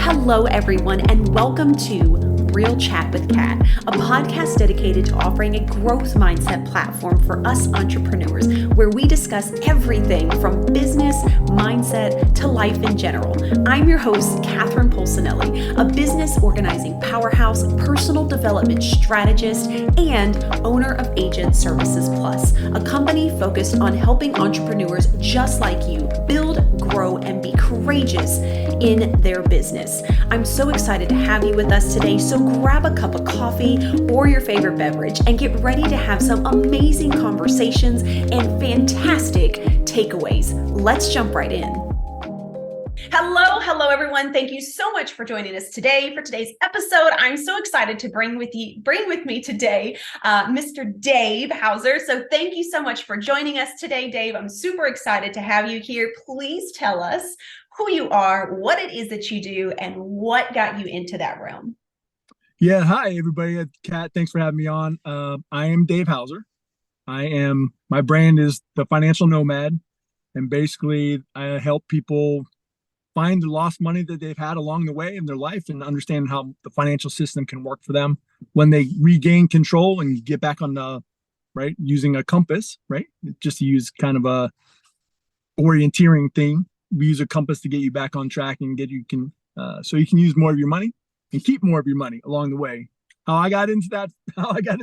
Hello, everyone, and welcome to Real Chat with Kat, a podcast dedicated to offering a growth mindset platform for us entrepreneurs, where we discuss everything from business, mindset, to life in general. I'm your host, Catherine Polsinelli, a business organizing powerhouse, personal development strategist, and owner of Agent Services Plus, a company focused on helping entrepreneurs just like you build, grow, and be courageous in their business. I'm so excited to have you with us today, so grab a cup of coffee or your favorite beverage and get ready to have some amazing conversations and fantastic takeaways. Let's jump right in. Hello, everyone. Thank you so much for joining us today for today's episode. I'm so excited to bring with me today, Mr. Dave Hauser. So thank you so much for joining us today, Dave. I'm super excited to have you here. Please tell us who you are, what it is that you do, and what got you into that realm. Yeah, hi everybody. Kat, thanks for having me on. I am Dave Hauser. My brand is the Financial Nomad, and basically I help people find the lost money that they've had along the way in their life and understand how the financial system can work for them when they regain control and get back on the right, using a compass, right? Just to use kind of a orienteering thing. We use a compass to get you back on track and so you can use more of your money and keep more of your money along the way. How I got into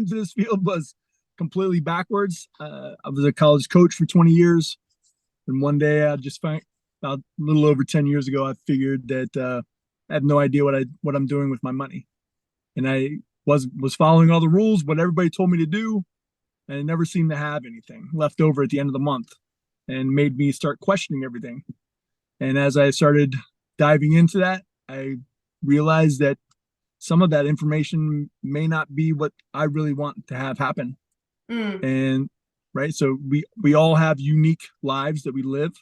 this field was completely backwards. I was a college coach for 20 years. And one day about a little over 10 years ago, I figured that I have no idea what I'm doing with my money. And I was following all the rules, what everybody told me to do, and I never seemed to have anything left over at the end of the month, and made me start questioning everything. And as I started diving into that, I realized that some of that information may not be what I really want to have happen. And right, so we all have unique lives that we live.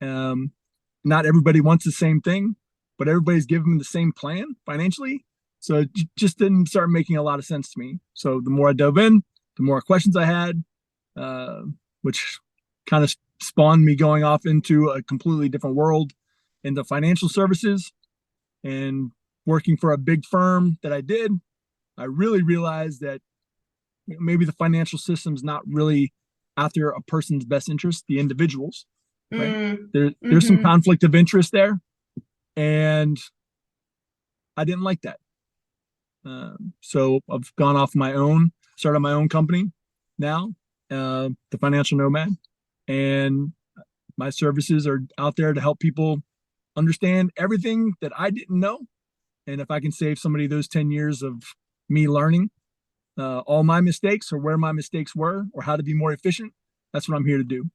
Not everybody wants the same thing, but everybody's given the same plan financially. So it just didn't start making a lot of sense to me. So the more I dove in, the more questions I had, which kind of spawned me going off into a completely different world, into financial services. And working for a big firm that I did, I really realized that maybe the financial system's not really after a person's best interest, the individuals, right? There's some conflict of interest there, and I didn't like that. So I've gone off my own, started my own company now, the Financial Nomad, and my services are out there to help people understand everything that I didn't know. And if I can save somebody those 10 years of me learning all my mistakes, or where my mistakes were, or how to be more efficient, that's what I'm here to do.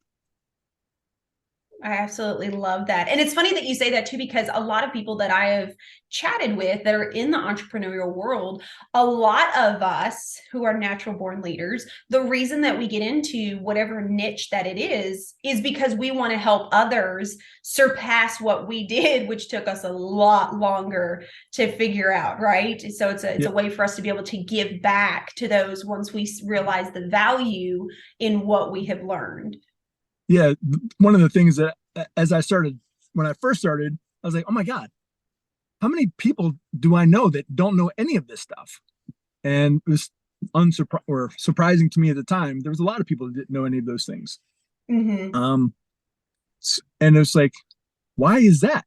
I absolutely love that. And it's funny that you say that too, because a lot of people that I have chatted with that are in the entrepreneurial world, a lot of us who are natural born leaders, the reason that we get into whatever niche that it is because we want to help others surpass what we did, which took us a lot longer to figure out, right? So it's a way for us to be able to give back to those once we realize the value in what we have learned. Yeah, one of the things that when I first started, I was like, oh my God, how many people do I know that don't know any of this stuff? And it was surprising to me at the time. There was a lot of people that didn't know any of those things. And it was like, why is that?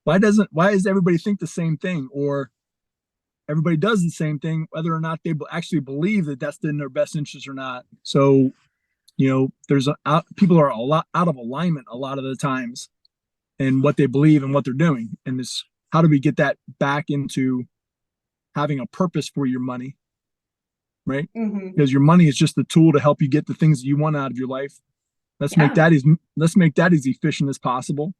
Why does everybody think the same thing, or everybody does the same thing, whether or not they actually believe that that's in their best interest or not? So people are a lot out of alignment a lot of the times in what they believe and what they're doing. And this, how do we get that back into having a purpose for your money, right? Because your money is just the tool to help you get the things that you want out of your life. Let's make that as efficient as possible,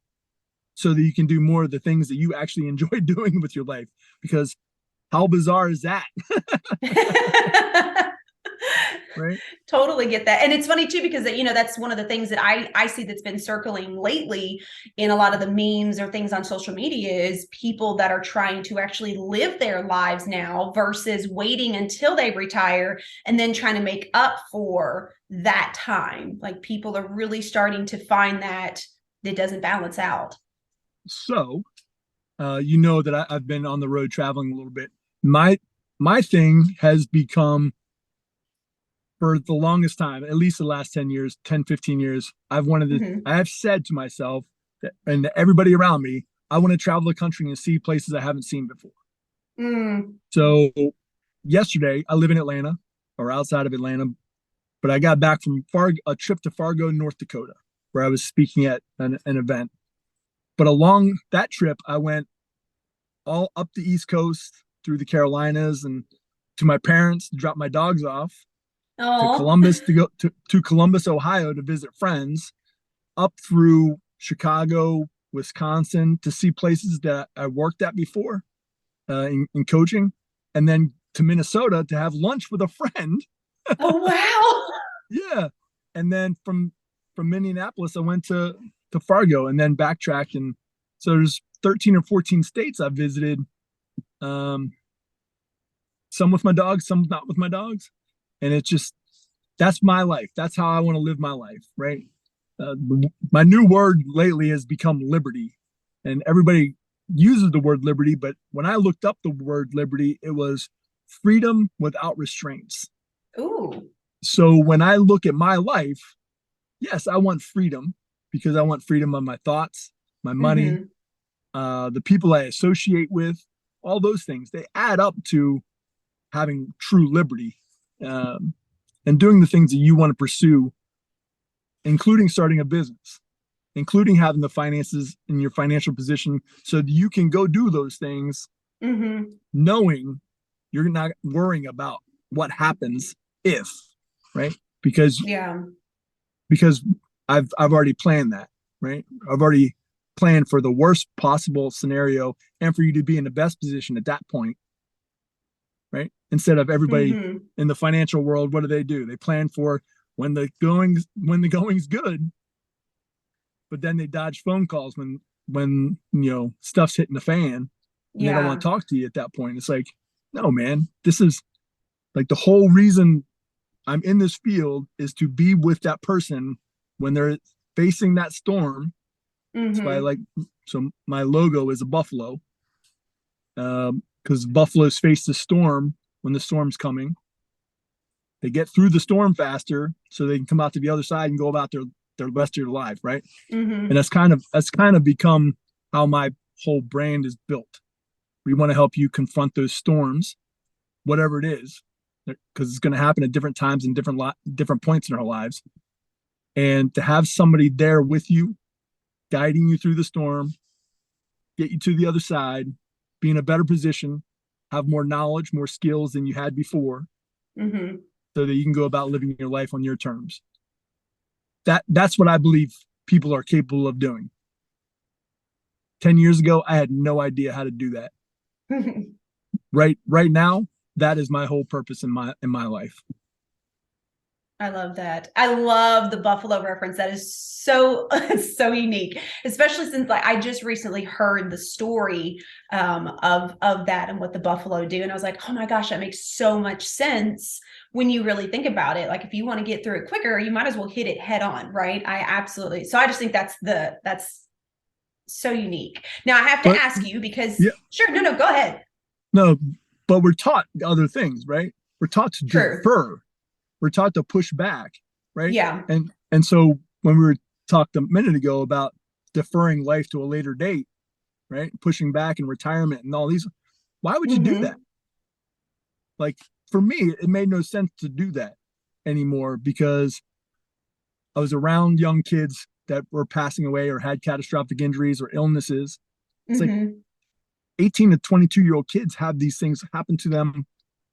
so that you can do more of the things that you actually enjoy doing with your life. Because how bizarre is that? Right. Totally get that. And it's funny too, because that's one of the things that I see that's been circling lately in a lot of the memes or things on social media is people that are trying to actually live their lives now versus waiting until they retire and then trying to make up for that time. Like, people are really starting to find that it doesn't balance out. So you know that I've been on the road traveling a little bit. My thing has become, for the longest time, at least the last 10 years, 10, 15 years, Hmm. I have said to myself and to everybody around me, I want to travel the country and see places I haven't seen before. Mm. So yesterday, I live in Atlanta or outside of Atlanta, but I got back from a trip to Fargo, North Dakota, where I was speaking at an event. But along that trip, I went all up the East Coast through the Carolinas and to my parents to drop my dogs off, to Oh. Columbus to go to Columbus, Ohio to visit friends, up through Chicago, Wisconsin to see places that I worked at before in coaching, and then to Minnesota to have lunch with a friend. Oh, wow. Yeah, and then from Minneapolis, I went to Fargo and then backtracked, and so there's 13 or 14 states I've visited. Um, some with my dogs, some not with my dogs, and it's just that's my life. That's how I want to live my life, right? Uh, my new word lately has become liberty, and everybody uses the word liberty, but when I looked up the word liberty, it was freedom without restraints. Ooh. So when I look at my life, yes, I want freedom because I want freedom of my thoughts, my money, Hmm. the people I associate with, all those things. They add up to having true liberty, um, and doing the things that you want to pursue, including starting a business, including having the finances in your financial position so that you can go do those things, Hmm. knowing you're not worrying about what happens if, right? Because Yeah. because I've already planned that, right? I've already planned for the worst possible scenario and for you to be in the best position at that point, right? Instead of everybody Hmm. in the financial world, what do? They plan for when the going's good, but then they dodge phone calls when stuff's hitting the fan and they don't want Yeah. to talk to you at that point. It's like, no, man, this is like the whole reason I'm in this field is to be with that person when they're facing that storm. That's why I Hmm. like, so my logo is a buffalo, because buffaloes face the storm when the storm's coming. They get through the storm faster so they can come out to the other side and go about their rest of their life, right? And Hmm. that's kind of become how my whole brand is built. We want to help you confront those storms, whatever it is, because it's going to happen at different times and different points in our lives. And to have somebody there with you, guiding you through the storm, get you to the other side, be in a better position, have more knowledge, more skills than you had before, Hmm. so that you can go about living your life on your terms. That's what I believe people are capable of doing. 10 years ago, I had no idea how to do that. Right now, that is my whole purpose in my life. I love that. I love the buffalo reference. That is so so unique, especially since like I just recently heard the story of that and what the buffalo do, and I was like, oh my gosh, that makes so much sense when you really think about it. Like if you want to get through it quicker, you might as well hit it head on, right? I absolutely. So I just think that's so unique. Now I have to But ask you because yeah, sure, no, go ahead. no, but we're taught other things, right? We're taught to True. defer. We're taught to push back, right? Yeah. And so when we were talked a minute ago about deferring life to a later date, right? Pushing back and retirement and all these, why would you do that? Hmm. Like for me, it made no sense to do that anymore because I was around young kids that were passing away or had catastrophic injuries or illnesses. It's like Hmm. 18 to 22-year-old kids have these things happen to them,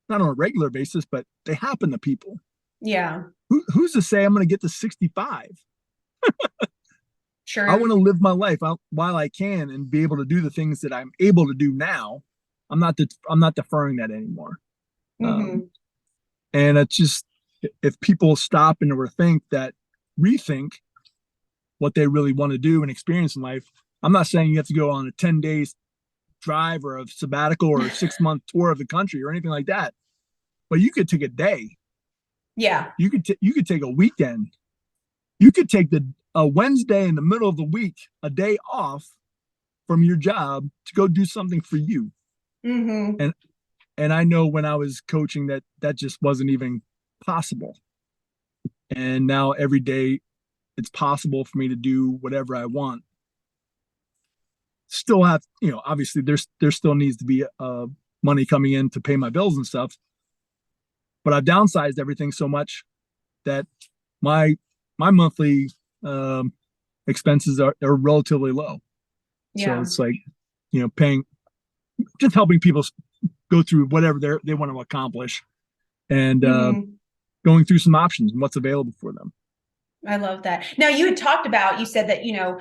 not on a regular basis, but they happen to people. Yeah. Who's to say I'm going to get to 65? I want to True. live my life while I can and be able to do the things that I'm able to do now. I'm not deferring that anymore. Um, Hmm. and it's just, if people stop and rethink what they really want to do and experience in life. I'm not saying you have to go on a 10 days drive or a sabbatical or a 6 month tour of the country or anything like that, but you could take a day. Yeah. You could take a weekend. You could take a Wednesday in the middle of the week, a day off, from your job to go do something for you. Mm-hmm. And I know when I was coaching that just wasn't even possible. And now every day it's possible for me to do whatever I want. Still have, obviously there still needs to be money coming in to pay my bills and stuff. But I've downsized everything so much that my monthly expenses are relatively low. Yeah. So it's like, paying, just helping people go through whatever they want to accomplish, and going through some options and what's available for them. I love that. Now, you said that,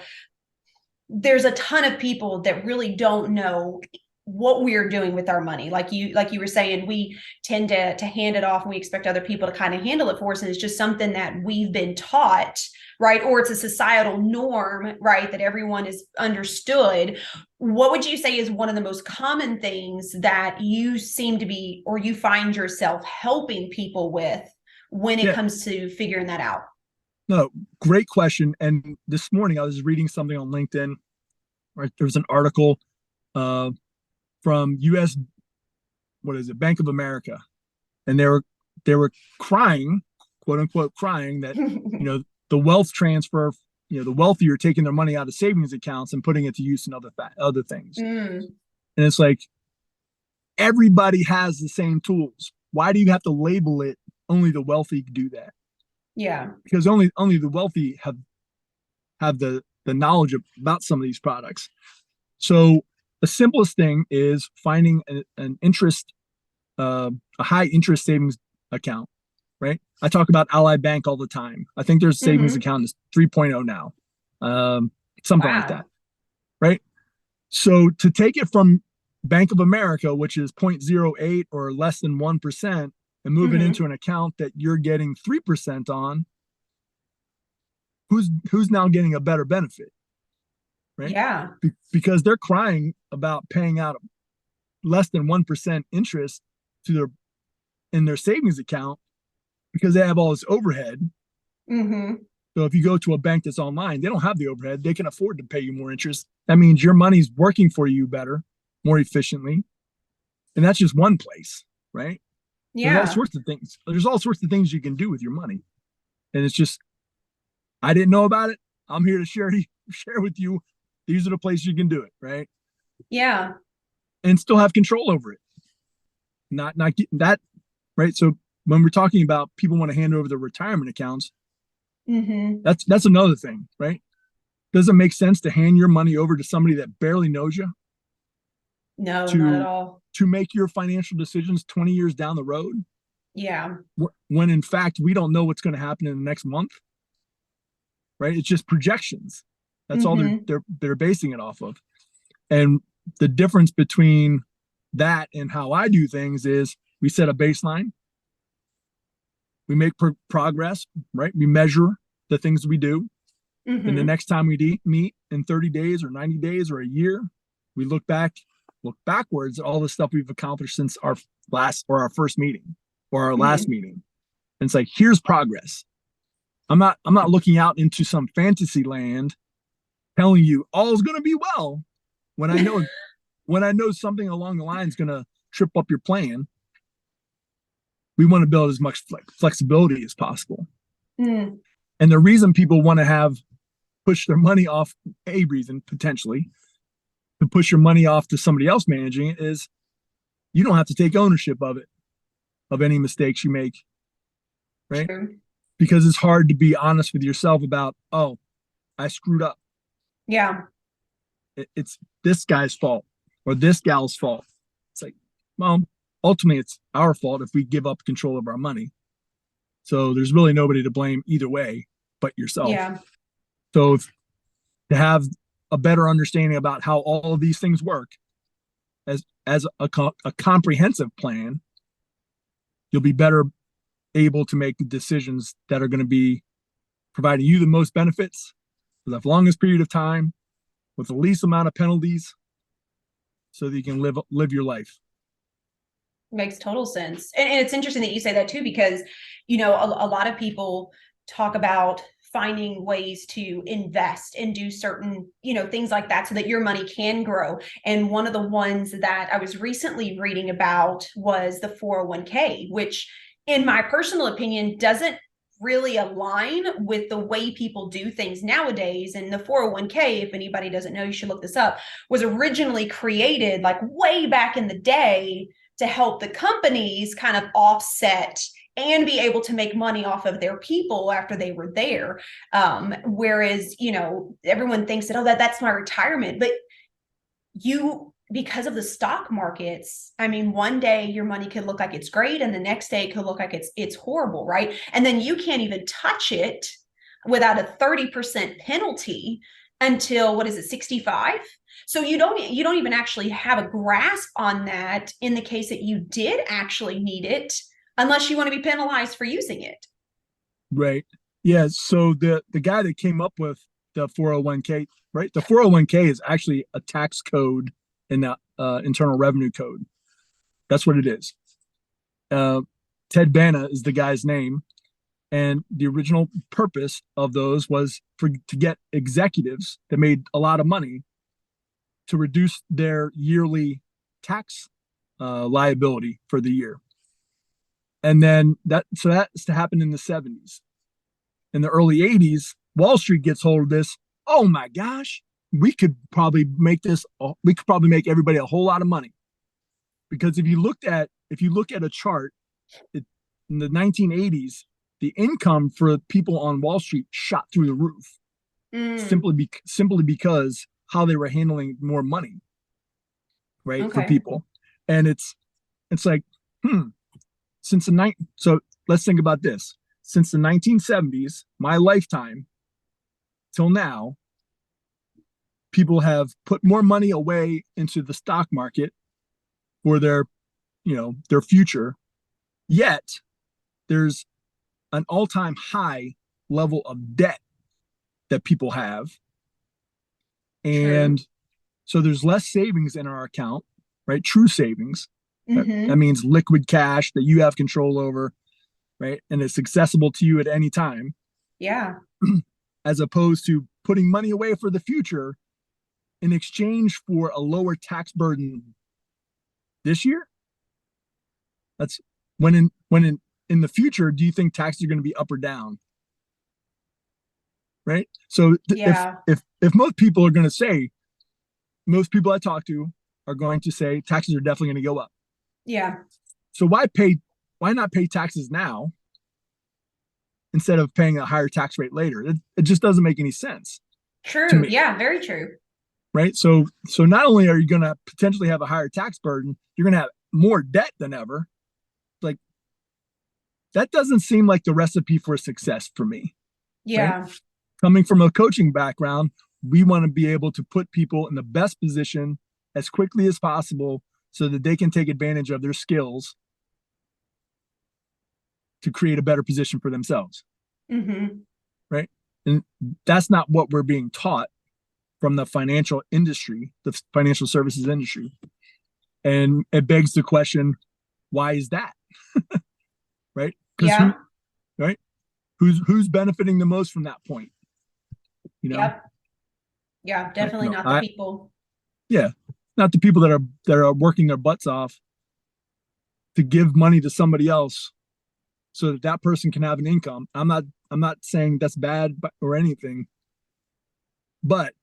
there's a ton of people that really don't know what we're doing with our money. Like you were saying, we tend to hand it off and we expect other people to kind of handle it for us. And it's just something that we've been taught, right? Or it's a societal norm, right? That everyone is understood. What would you say is one of the most common things that you seem to be, or you find yourself helping people with when it comes to figuring that out? No, great question. And this morning I was reading something on LinkedIn, right? There was an article from US, Bank of America. And they were crying, quote unquote, crying that, the wealth transfer, the wealthy are taking their money out of savings accounts and putting it to use in other things. And it's like, everybody has the same tools. Why do you have to label it only the wealthy do that? Yeah. Because only the wealthy have the knowledge about some of these products. So the simplest thing is finding an interest, a high interest savings account, right? I talk about Ally Bank all the time. I think their savings account is 3.0 now, something like that, right? So to take it from Bank of America, which is 0.08 or less than 1%, and move it into an account that you're getting 3% on, who's now getting a better benefit, right? Yeah. Because they're crying about paying out less than 1% interest in their savings account because they have all this overhead. So if you go to a bank that's online, they don't have the overhead. They can afford to pay you more interest. That means your money's working for you better, more efficiently. And that's just one place, right? Yeah. There's all sorts of things. There's all sorts of things you can do with your money. And it's just, I didn't know about it. I'm here to share with you. These are the places you can do it, right? Yeah. And still have control over it. Not getting that, right? So when we're talking about people want to hand over their retirement accounts, that's another thing, right? Does it make sense to hand your money over to somebody that barely knows you? No, not at all. To make your financial decisions 20 years down the road? Yeah. When in fact, we don't know what's going to happen in the next month, right? It's just projections. That's all they're basing it off of. And the difference between that and how I do things is we set a baseline. We make progress, right? We measure the things we do. And the next time we meet in 30 days or 90 days or a year, we look backwards at all the stuff we've accomplished since our first meeting or our last meeting. And it's like, here's progress. I'm not looking out into some fantasy land telling you all is going to be well when I know something along the line is going to trip up your plan. We want to build as much flexibility as possible. And the reason people want to push their money off, potentially to push your money off to somebody else managing it, is you don't have to take ownership of it, of any mistakes you make, right? True. Because it's hard to be honest with yourself about, oh, I screwed up. Yeah. It's this guy's fault or this gal's fault. It's like, well, ultimately it's our fault if we give up control of our money. So there's really nobody to blame either way but yourself. Yeah. So to have a better understanding about how all of these things work as a comprehensive plan, you'll be better able to make lidecisions that are going to be providing you the most benefits for the longest period of time with the least amount of penalties so that you can live your life. Makes total sense. And it's interesting that you say that too, because, a lot of people talk about finding ways to invest and do certain, things like that so that your money can grow. And one of the ones that I was recently reading about was the 401k, which in my personal opinion doesn't really align with the way people do things nowadays. And the 401k, if anybody doesn't know, you should look this up, was originally created like way back in the day to help the companies kind of offset and be able to make money off of their people after they were there. Whereas, everyone thinks that, that's my retirement. But because of the stock markets, I mean, one day your money could look like it's great and the next day it could look like it's horrible, right? And then you can't even touch it without a 30% penalty until, what is it, 65? So you don't even actually have a grasp on that in the case that you did actually need it, unless you want to be penalized for using it. Right. Yeah. So the guy that came up with the 401k, right? The 401k is actually a tax code in the Internal Revenue Code. That's what it is. Ted Bana is the guy's name. And the original purpose of those was to get executives that made a lot of money to reduce their yearly tax liability for the year. And then that's to happen in the 70s. In the early 80s, Wall Street gets hold of this. Oh my gosh, we could probably make everybody a whole lot of money. Because if you look at a chart in the 1980s, the income for people on Wall Street shot through the roof, simply because how they were handling more money, right? For people. And it's like, so let's think about this. Since the 1970s, my lifetime till now, people have put more money away into the stock market for their future. Yet there's an all-time high level of debt that people have. And so there's less savings in our account, right? True savings. That means liquid cash that you have control over, right? And it's accessible to you at any time. Yeah. As opposed to putting money away for the future in exchange for a lower tax burden this year. That's when in the future, do you think taxes are going to be up or down? Right. So if most people I talk to are going to say taxes are definitely going to go up. Yeah. So why not pay taxes now instead of paying a higher tax rate later? It just doesn't make any sense. True. Yeah, very true. Right. So not only are you going to potentially have a higher tax burden, you're going to have more debt than ever. Like, that doesn't seem like the recipe for success for me. Yeah. Right? Coming from a coaching background, we want to be able to put people in the best position as quickly as possible so that they can take advantage of their skills to create a better position for themselves. Right. And that's not what we're being taught from the financial industry, the financial services industry. And it begs the question, why is that? Right? Yeah. Right? Who's benefiting the most from that point? Yep. Yeah, definitely not the people. Yeah. Not the people that are working their butts off to give money to somebody else so that person can have an income. I'm not saying that's bad or anything, but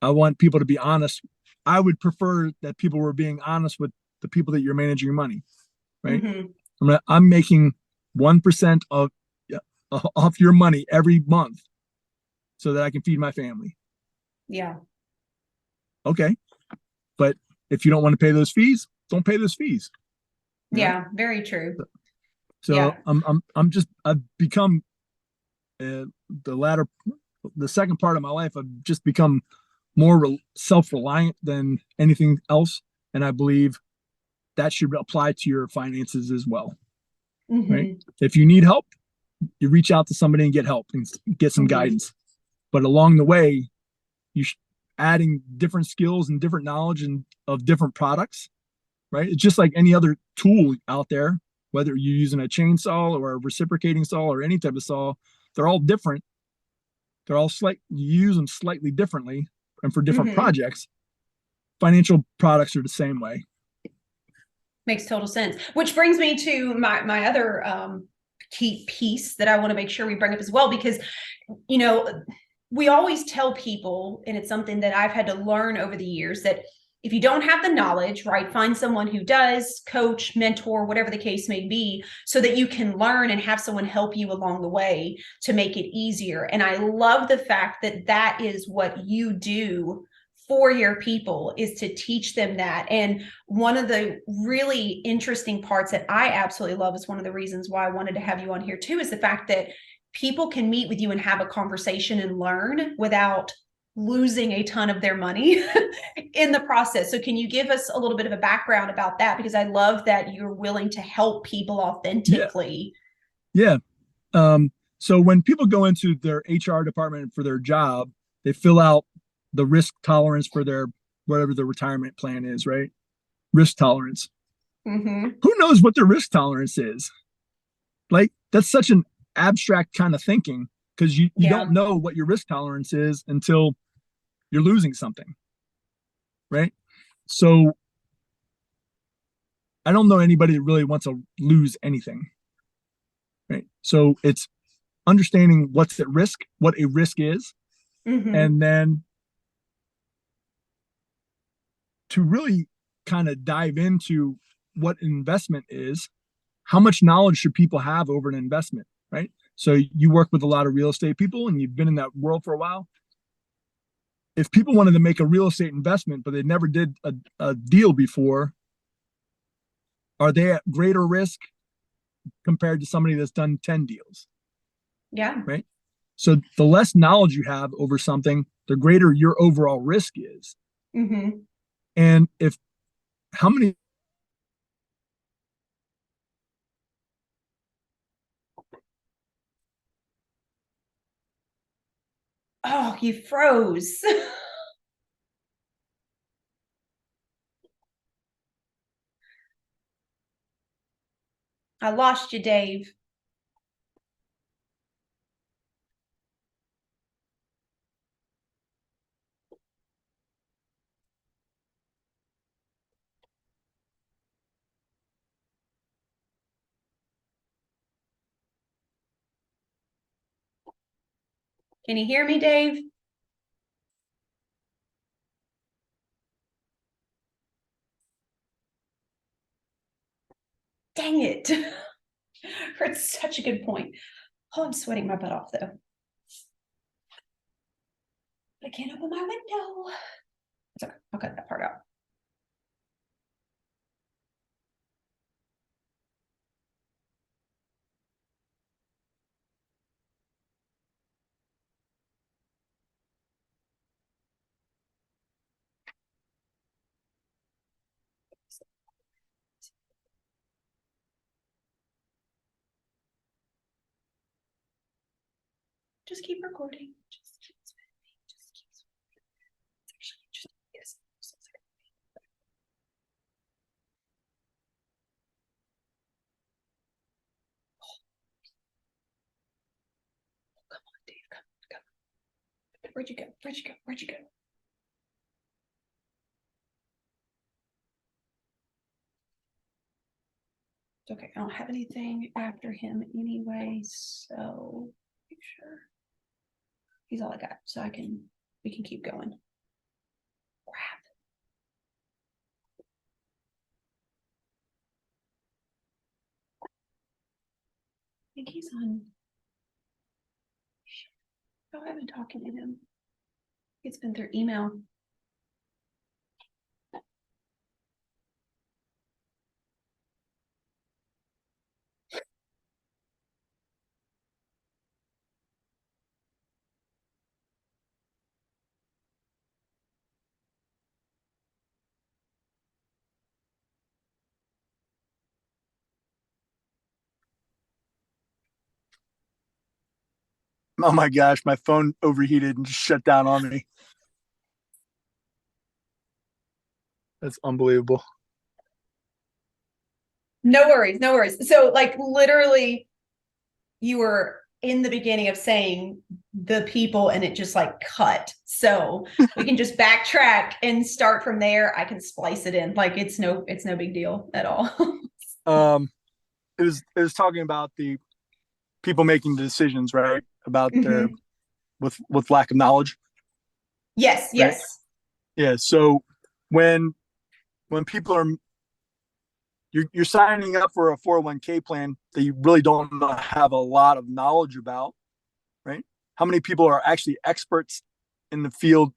I want people to be honest. I would prefer that people were being honest with the people that you're managing your money, right? I'm making 1% off your money every month so that I can feed my family. Yeah. Okay. But if you don't want to pay those fees, don't pay those fees. Yeah, very true. So yeah. I've become the second part of my life, I've just become more self-reliant than anything else. And I believe that should apply to your finances as well. Right? If you need help, you reach out to somebody and get help and get some guidance. But along the way, adding different skills and different knowledge of different products, right? It's just like any other tool out there, whether you're using a chainsaw or a reciprocating saw or any type of saw, they're all different. they're all you use them slightly differently and for different Mm-hmm. projects. Financial products are the same way. Makes total sense. Which brings me to my other key piece that I want to make sure we bring up as well, because, you know, we always tell people, and it's something that I've had to learn over the years, that if you don't have the knowledge, right, find someone who does, coach, mentor, whatever the case may be, so that you can learn and have someone help you along the way to make it easier. And I love the fact that that is what you do for your people, is to teach them that. And one of the really interesting parts that I absolutely love, is one of the reasons why I wanted to have you on here too, is the fact that people can meet with you and have a conversation and learn without losing a ton of their money in the process. So can you give us a little bit of a background about that? Because I love that you're willing to help people authentically. Yeah. So when people go into their HR department for their job, they fill out the risk tolerance for their whatever the retirement plan is, right? Risk tolerance. Mm-hmm. Who knows what their risk tolerance is? Like, that's such an abstract kind of thinking, because you don't know what your risk tolerance is until you're losing something, right? So I don't know anybody that really wants to lose anything, right? So it's understanding what's at risk, what a risk is, Mm-hmm. and then to really kind of dive into what an investment is. How much knowledge should people have over an investment, right? So you work with a lot of real estate people and you've been in that world for a while. If people wanted to make a real estate investment, but they never did a deal before, are they at greater risk compared to somebody that's done 10 deals? Yeah. Right. So the less knowledge you have over something, the greater your overall risk is. Mm-hmm. And how many Oh, you froze. I lost you, Dave. Can you hear me, Dave? Dang it. It's such a good point. Oh, I'm sweating my butt off though. I can't open my window. It's okay. I'll cut that part out. Just keep recording. Just keep spinning. Just keep spinning. It's actually interesting. Yes. Oh, come on, Dave. Come on, come on. Where'd you go? Where'd you go? Where'd you go? It's okay. I don't have anything after him anyway, so make sure. He's all I got. So we can keep going. Crap. I think he's on. Oh, I haven't talking to him. It's been through email. Oh my gosh, my phone overheated and just shut down on me. That's unbelievable. No worries, no worries. So like literally you were in the beginning of saying the people and it just like cut. So we can just backtrack and start from there. I can splice it in. Like it's no big deal at all. Um, it was talking about the people making the decisions, right? About their Mm-hmm. with lack of knowledge, Yes, right? yes. Yeah. So when people are you're signing up for a 401k plan that you really don't have a lot of knowledge about, right? How many people are actually experts in the field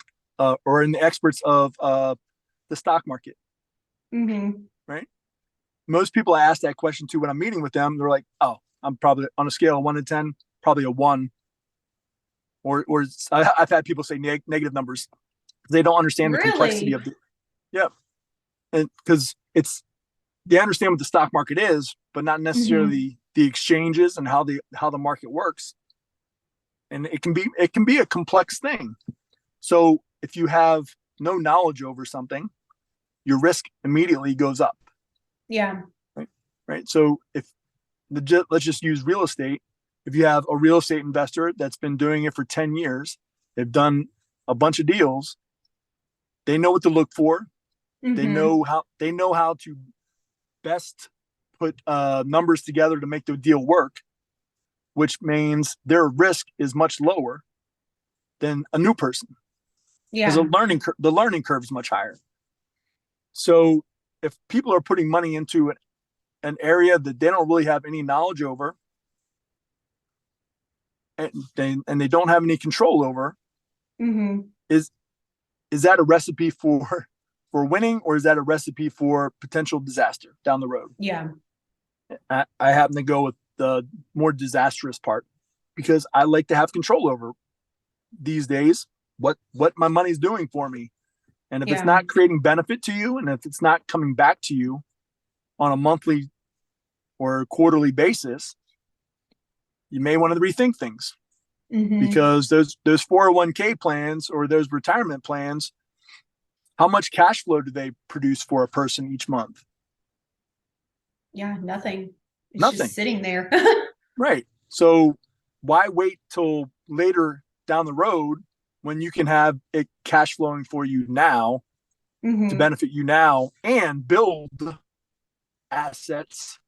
or in the experts of the stock market, Mm-hmm. right? Most people I ask that question to when I'm meeting with them, they're like, "Oh, I'm probably on a scale of 1 to 10, probably a 1." Or I've had people say negative numbers. They don't understand the complexity Really? of the yeah, and because they understand what the stock market is, but not Mm-hmm. necessarily the exchanges and how the market works. And it can be a complex thing. So if you have no knowledge over something, your risk immediately goes up. Yeah. Right. Right. So if let's just use real estate. If you have a real estate investor that's been doing it for 10 years, they've done a bunch of deals, they know what to look for. Mm-hmm. They know how to best put numbers together to make the deal work, which means their risk is much lower than a new person because Yeah. the learning curve is much higher. So if people are putting money into an area that they don't really have any knowledge over and they don't have any control over, Mm-hmm. is is that a recipe for winning, or is that a recipe for potential disaster down the road? Yeah. I happen to go with the more disastrous part because I like to have control over these days what my money's doing for me. And if it's Yeah. not creating benefit to you and if it's not coming back to you on a monthly or quarterly basis, you may want to rethink things Mm-hmm. because those 401k plans or those retirement plans, how much cash flow do they produce for a person each month? Yeah. Nothing. It's just Nothing. sitting there. Right. So why wait till later down the road when you can have it cash flowing for you now to Mm-hmm. benefit you now and build assets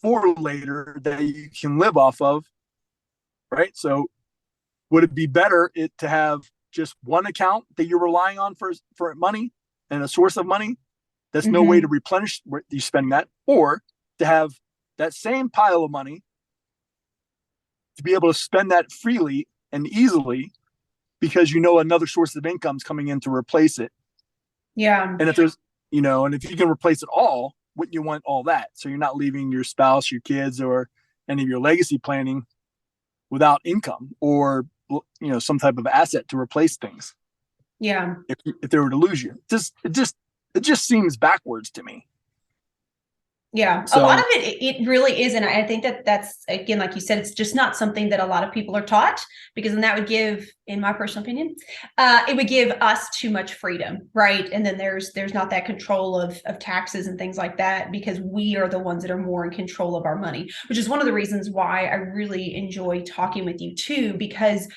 for later that you can live off of, right? So would it be better to have just one account that you're relying on for money and a source of money that's no way to Mm-hmm. replenish where you spend that, or to have that same pile of money to be able to spend that freely and easily because you know another source of income is coming in to replace it. Yeah. And if there's, and if you can replace it all, wouldn't you want all that? So you're not leaving your spouse, your kids, or any of your legacy planning without income or some type of asset to replace things Yeah. if they were to lose you. It just seems backwards to me. Yeah, a lot of So it really is, and I think that that's again, like you said, it's just not something that a lot of people are taught because then that would give, in my personal opinion, it would give us too much freedom, right? And then there's not that control of taxes and things like that because we are the ones that are more in control of our money, which is one of the reasons why I really enjoy talking with you too, because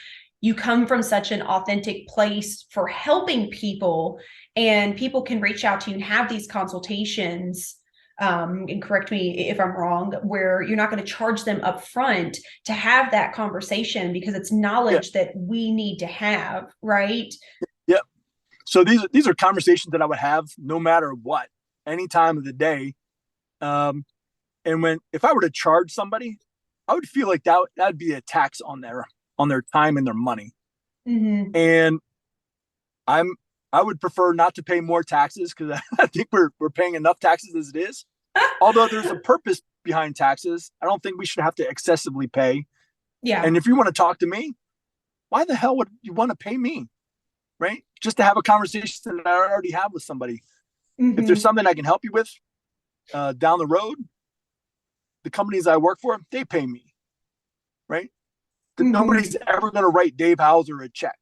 you come from such an authentic place for helping people, and people can reach out to you and have these consultations, and correct me if I'm wrong, where you're not going to charge them up front to have that conversation because it's yeah, knowledge that we need to have, right? yeah. So these are conversations that I would have no matter what, any time of the day. Um, and if I were to charge somebody, I would feel like that'd be a tax on their time and their money. Mm-hmm. And I'm I would prefer not to pay more taxes because I think we're paying enough taxes as it is. Although there's a purpose behind taxes, I don't think we should have to excessively pay. And Yeah. if you want to talk to me, why the hell would you want to pay me? Right? Just to have a conversation that I already have with somebody. If there's Mm-hmm. something I can help you with down the road, the companies I work for, they pay me. Right? Mm-hmm. Nobody's ever going to write Dave Hauser a check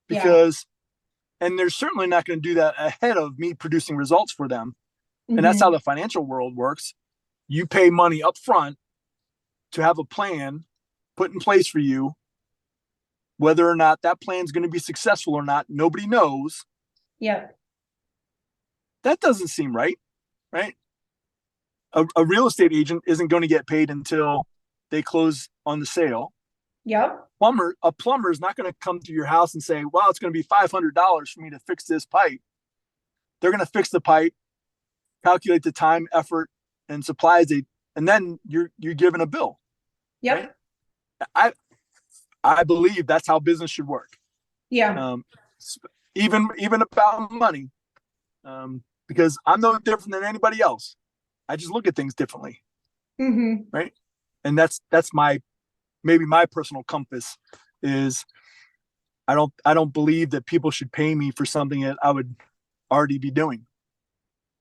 Yeah. because, and they're certainly not going to do that ahead of me producing results for them. And that's how Mm-hmm. the financial world works. You pay money up front to have a plan put in place for you. Whether or not that plan is going to be successful or not, nobody knows. Yep. That doesn't seem right, right? A real estate agent isn't going to get paid until they close on the sale. Yep. A plumber is not going to come to your house and say, well, it's going to be $500 for me to fix this pipe. They're going to fix the pipe, calculate the time, effort, and supplies, and then you're given a bill. Yep. Right? I believe that's how business should work. Yeah. Even about money, because I'm no different than anybody else. I just look at things differently, right? And that's maybe my personal compass is I don't believe that people should pay me for something that I would already be doing.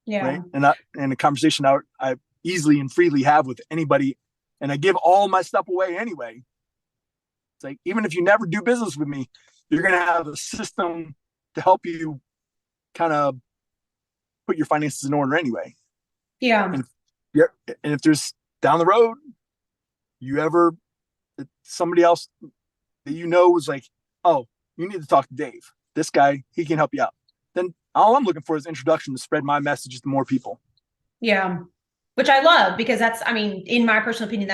Yeah. Right. And a conversation I easily and freely have with anybody, and I give all my stuff away anyway. It's like, even if you never do business with me, you're going to have a system to help you kind of put your finances in order anyway. Yeah. And if there's down the road, somebody else that was like, oh, you need to talk to Dave. This guy, he can help you out. Then all I'm looking for is introduction to spread my messages to more people. Yeah. Which I love, because in my personal opinion,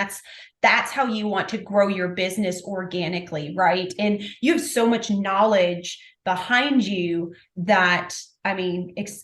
that's how you want to grow your business organically, right? And you have so much knowledge behind you that,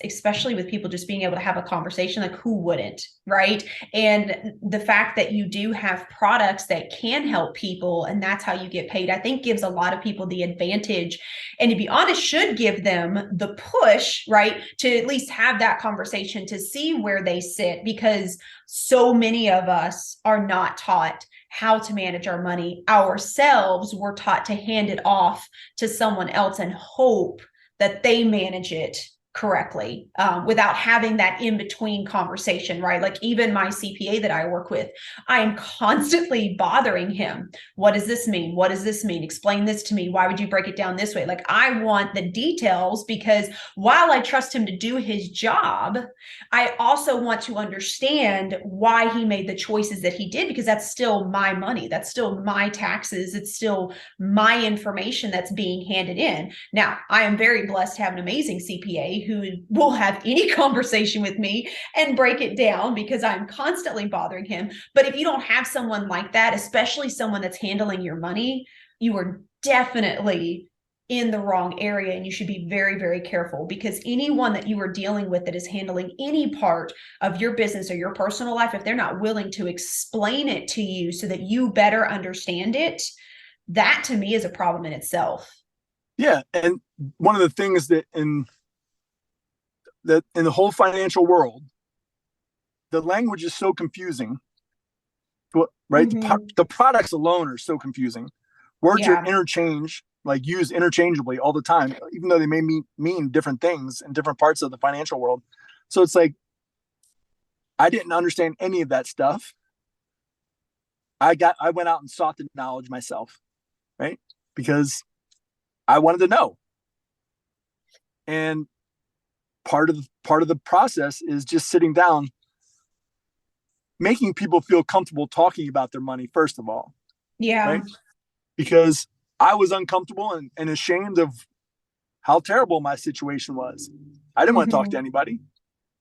especially with people just being able to have a conversation, like who wouldn't, right? And the fact that you do have products that can help people, and that's how you get paid, I think gives a lot of people the advantage, and to be honest, should give them the push, right? To at least have that conversation to see where they sit, because so many of us are not taught how to manage our money ourselves. We're taught to hand it off to someone else and hope that they manage it correctly, without having that in-between conversation, right? Like even my CPA that I work with, I am constantly bothering him. What does this mean? What does this mean? Explain this to me. Why would you break it down this way? Like, I want the details, because while I trust him to do his job, I also want to understand why he made the choices that he did, because that's still my money. That's still my taxes. It's still my information that's being handed in. Now, I am very blessed to have an amazing CPA who will have any conversation with me and break it down, because I'm constantly bothering him. But if you don't have someone like that, especially someone that's handling your money, you are definitely in the wrong area, and you should be very, very careful, because anyone that you are dealing with that is handling any part of your business or your personal life, if they're not willing to explain it to you so that you better understand it, that to me is a problem in itself. Yeah. And one of the things that in the whole financial world, the language is so confusing, right? The products alone are so confusing. Words are used interchangeably all the time, even though they may mean different things in different parts of the financial world. So it's like, I didn't understand any of that stuff. I went out and sought the knowledge myself, right? Because I wanted to know. And part of the process is just sitting down, making people feel comfortable talking about their money, first of all. Yeah. Right? Because I was uncomfortable and ashamed of how terrible my situation was. I didn't want to talk to anybody,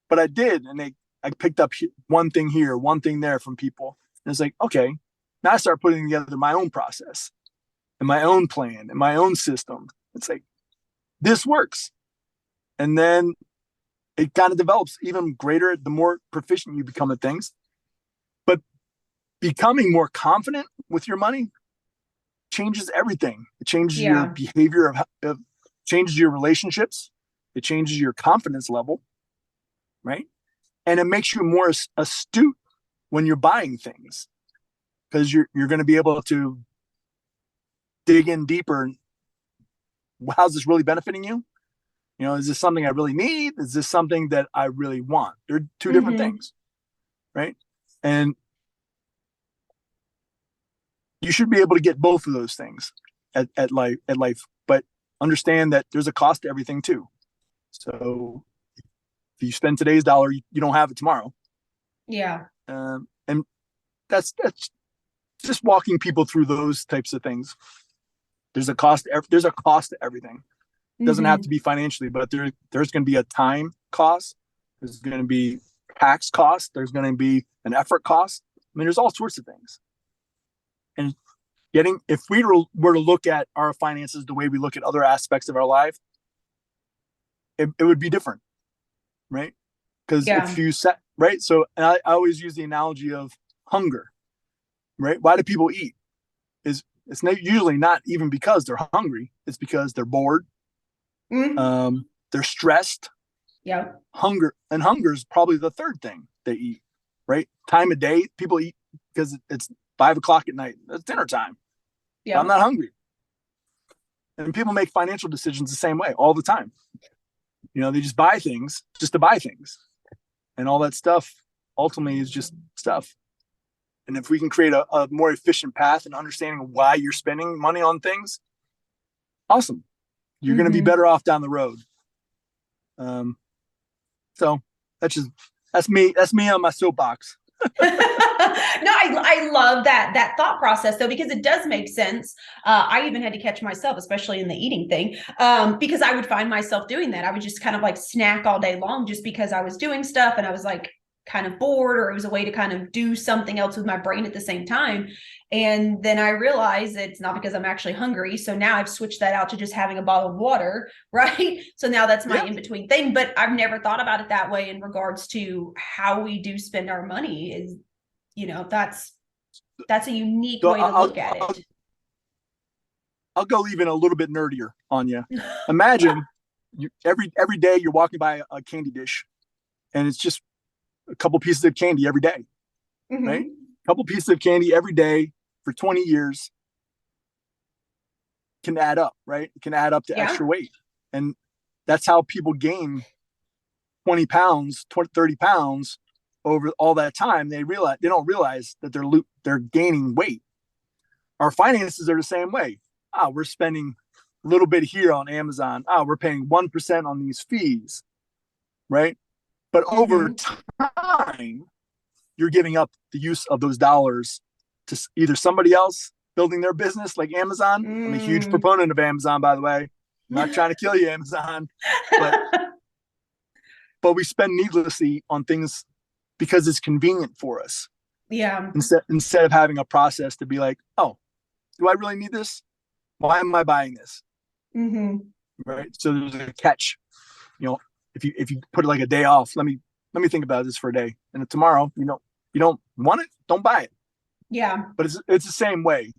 but I did. And I picked up one thing here, one thing there from people. And it's like, okay, now I start putting together my own process and my own plan and my own system. It's like, this works. And then it kind of develops even greater the more proficient you become at things. But becoming more confident with your money changes everything. It changes your behavior, changes your relationships. It changes your confidence level, right? And it makes you more astute when you're buying things, because you're going to be able to dig in deeper. How's this really benefiting you? Is this something I really need? Is this something that I really want? They're two different things, right? And you should be able to get both of those things at life, but understand that there's a cost to everything too. So if you spend today's dollar, you don't have it tomorrow. Yeah. And that's just walking people through those types of things. There's a cost. There's a cost to everything. It doesn't have to be financially, but there's going to be a time cost. There's going to be tax cost. There's going to be an effort cost. I mean, there's all sorts of things. And if we were to look at our finances the way we look at other aspects of our life, it would be different, right? Because if you set, right? So I always use the analogy of hunger, right? Why do people eat? It's usually not even because they're hungry. It's because they're bored. They're stressed. Yeah. Hunger is probably the third thing they eat, right? Time of day, people eat because it's 5 o'clock at night. That's dinner time. Yeah. I'm not hungry. And people make financial decisions the same way all the time. They just buy things just to buy things. And all that stuff ultimately is just stuff. And if we can create a more efficient path and understanding why you're spending money on things, awesome. You're going to be better off down the road. So that's me on my soapbox. No, I love that thought process though, because it does make sense. I even had to catch myself, especially in the eating thing, because I would find myself doing that. I would just kind of like snack all day long just because I was doing stuff and I was like kind of bored, or it was a way to kind of do something else with my brain at the same time. And then I realized it's not because I'm actually hungry. So now I've switched that out to just having a bottle of water, right? So now that's my in-between thing. But I've never thought about it that way in regards to how we do spend our money. Is, that's a unique way to look at it. I'll go even a little bit nerdier on you. Imagine every day you're walking by a candy dish and it's just a couple pieces of candy every day, right? A couple pieces of candy every day for 20 years can add up, right? It can add up to extra weight. And that's how people gain 20 pounds, 30 pounds over all that time. They don't realize that they're gaining weight. Our finances are the same way. We're spending a little bit here on Amazon. We're paying 1% on these fees, right? But over time, you're giving up the use of those dollars to either somebody else building their business like Amazon. I'm a huge proponent of Amazon, by the way. I'm not trying to kill you, Amazon. But we spend needlessly on things because it's convenient for us. Yeah. Instead of having a process to be like, oh, do I really need this? Why am I buying this? Right. So there's a catch. If you put it like a day off, let me think about this for a day. And tomorrow, you don't want it, don't buy it. Yeah. But it's the same way,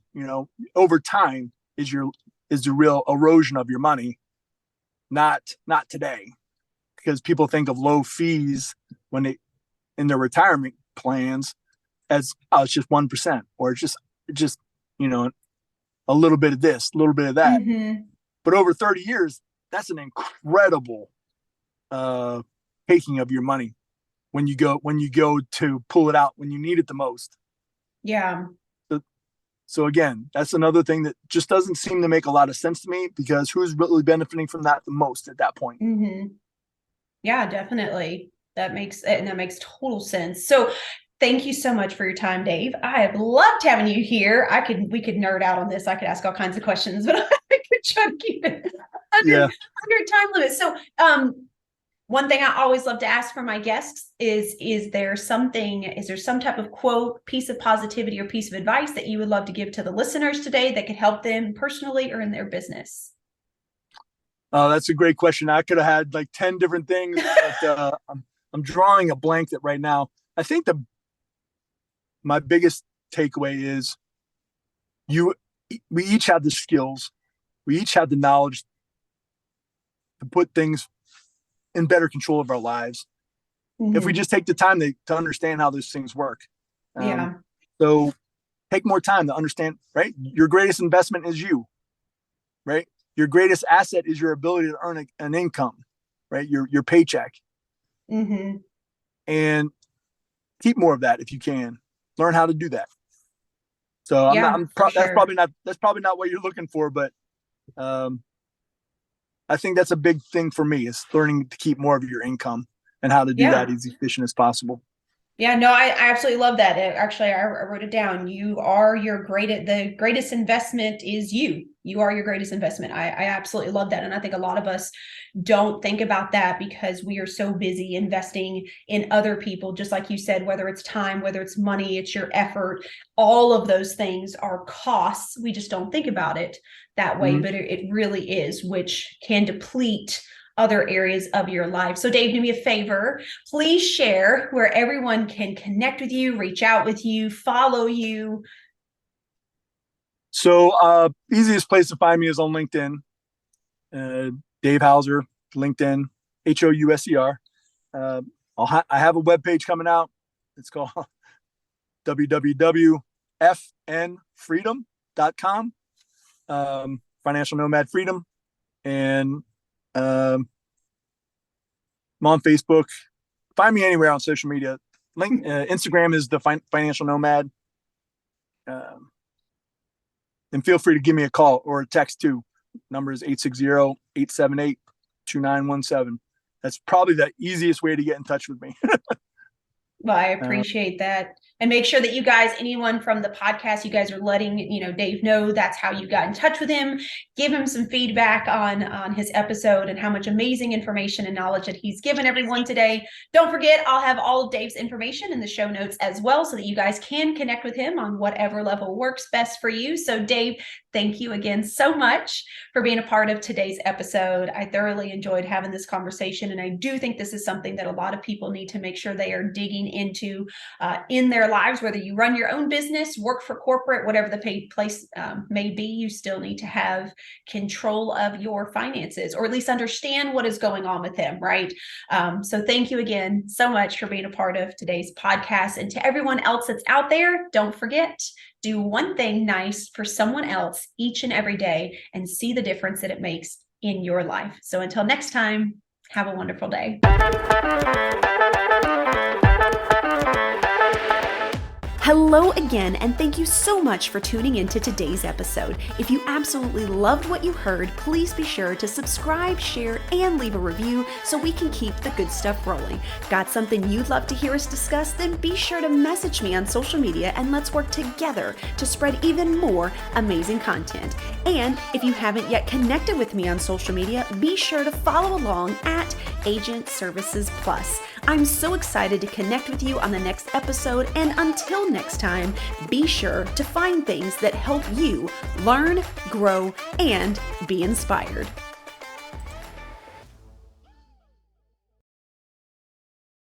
over time is the real erosion of your money, not today. Because people think of low fees when they in their retirement plans as it's just 1%, or it's just a little bit of this, a little bit of that. But over 30 years, that's an incredible taking of your money when you go to pull it out when you need it the most. Yeah. So again, that's another thing that just doesn't seem to make a lot of sense to me, because who's really benefiting from that the most at that point? Yeah, definitely. That makes total sense. So thank you so much for your time, Dave. I have loved having you here. We could nerd out on this. I could ask all kinds of questions, but I could try to keep it under time limit. So one thing I always love to ask for my guests is there some type of quote, piece of positivity, or piece of advice that you would love to give to the listeners today that could help them personally or in their business? Oh, that's a great question. I could have had like 10 different things, but I'm drawing a blank right now. I think my biggest takeaway is we each have the skills. We each have the knowledge to put things in better control of our lives. If we just take the time to understand how those things work. So take more time to understand, right? Your greatest investment is you, right? Your greatest asset is your ability to earn an income, right? Your paycheck. And keep more of that if you can. Learn how to do that. So that's probably not what you're looking for, but I think that's a big thing for me, is learning to keep more of your income and how to do that as efficient as possible. Yeah, no, I absolutely love that. Actually, I wrote it down. You are the greatest investment is you. You are your greatest investment. I absolutely love that. And I think a lot of us don't think about that because we are so busy investing in other people. Just like you said, whether it's time, whether it's money, it's your effort, all of those things are costs. We just don't think about it that way, Mhm. but it really is, which can deplete other areas of your life. So Dave, do me a favor, please share where everyone can connect with you, reach out with you, follow you. So, easiest place to find me is on LinkedIn. Dave Hauser, LinkedIn, Houser. Uh, I have a webpage coming out. It's called www.fnfreedom.com, Financial Nomad Freedom. And I'm on Facebook. Find me anywhere on social media. Instagram is the Financial Nomad. And feel free to give me a call or a text too. Number is 860-878-2917. That's probably the easiest way to get in touch with me. Well, I appreciate that. And make sure that you guys, anyone from the podcast, you guys are letting, Dave know that's how you got in touch with him. Give him some feedback on his episode and how much amazing information and knowledge that he's given everyone today. Don't forget, I'll have all of Dave's information in the show notes as well so that you guys can connect with him on whatever level works best for you. So Dave, thank you again so much for being a part of today's episode. I thoroughly enjoyed having this conversation. And I do think this is something that a lot of people need to make sure they are digging into in their lives, whether you run your own business, work for corporate, whatever the place may be, you still need to have control of your finances, or at least understand what is going on with them, right? So thank you again so much for being a part of today's podcast. And to everyone else that's out there, don't forget, do one thing nice for someone else each and every day and see the difference that it makes in your life. So until next time, have a wonderful day. Hello again, and thank you so much for tuning into today's episode. If you absolutely loved what you heard, please be sure to subscribe, share, and leave a review so we can keep the good stuff rolling. Got something you'd love to hear us discuss? Then be sure to message me on social media and let's work together to spread even more amazing content. And if you haven't yet connected with me on social media, be sure to follow along at Agent Services Plus. I'm so excited to connect with you on the next episode, and until next time, be sure to find things that help you learn, grow, and be inspired.